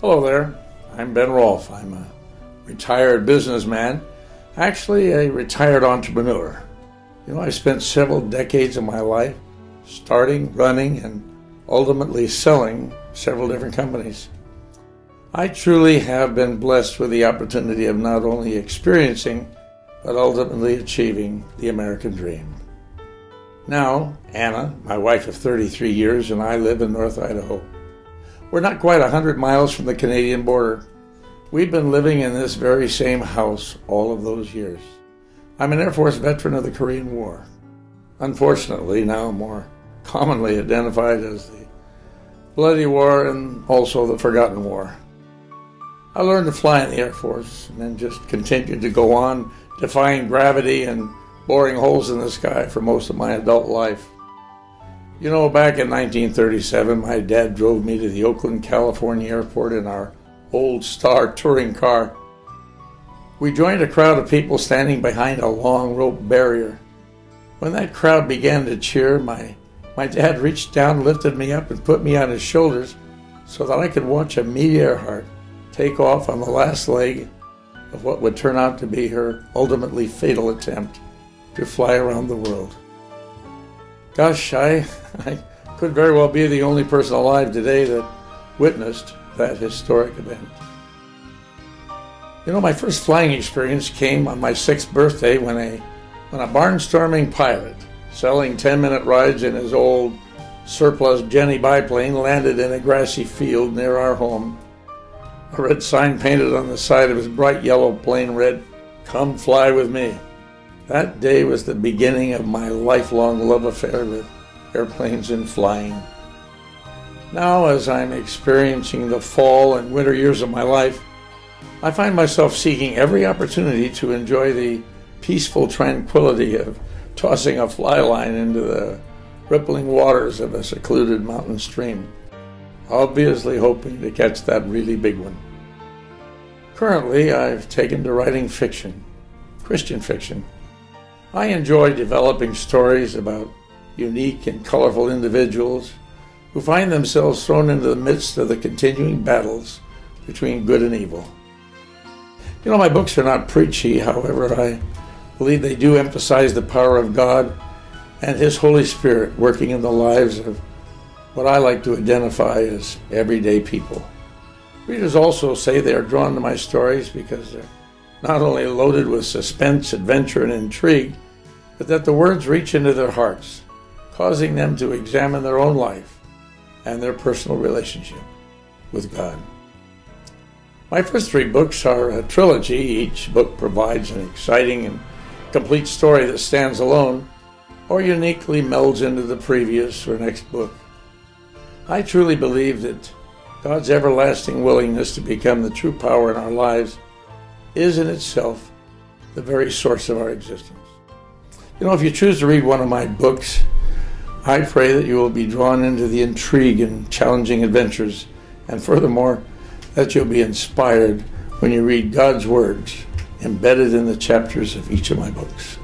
Hello there, I'm Ben Rolphe. I'm a retired businessman, actually a retired entrepreneur. I spent several decades of my life starting, running, and ultimately selling several different companies. I truly have been blessed with the opportunity of not only experiencing, but ultimately achieving the American dream. Now, Anna, my wife of 33 years, and I live in North Idaho. We're not quite 100 miles from the Canadian border. We've been living in this very same house all of those years. I'm an Air Force veteran of the Korean War. Unfortunately, now more commonly identified as the Bloody War and also the Forgotten War. I learned to fly in the Air Force and then just continued to go on defying gravity and boring holes in the sky for most of my adult life. Back in 1937, my dad drove me to the Oakland, California airport in our old Star touring car. We joined a crowd of people standing behind a long rope barrier. When that crowd began to cheer, my dad reached down, lifted me up, and put me on his shoulders so that I could watch Amelia Earhart take off on the last leg of what would turn out to be her ultimately fatal attempt to fly around the world. Gosh, I could very well be the only person alive today that witnessed that historic event. My first flying experience came on my 6th birthday when a barnstorming pilot selling 10-minute rides in his old surplus Jenny biplane landed in a grassy field near our home. A red sign painted on the side of his bright yellow plane read, "Come fly with me." That day was the beginning of my lifelong love affair with airplanes and flying. Now, as I'm experiencing the fall and winter years of my life, I find myself seeking every opportunity to enjoy the peaceful tranquility of tossing a fly line into the rippling waters of a secluded mountain stream, obviously hoping to catch that really big one. Currently, I've taken to writing fiction, Christian fiction. I enjoy developing stories about unique and colorful individuals who find themselves thrown into the midst of the continuing battles between good and evil. My books are not preachy, however, I believe they do emphasize the power of God and His Holy Spirit working in the lives of what I like to identify as everyday people. Readers also say they are drawn to my stories because they're not only loaded with suspense, adventure, and intrigue, but that the words reach into their hearts, causing them to examine their own life and their personal relationship with God. My first 3 books are a trilogy. Each book provides an exciting and complete story that stands alone or uniquely melds into the previous or next book. I truly believe that God's everlasting willingness to become the true power in our lives is in itself the very source of our existence. If you choose to read one of my books, I pray that you will be drawn into the intrigue and challenging adventures, and furthermore, that you'll be inspired when you read God's words embedded in the chapters of each of my books.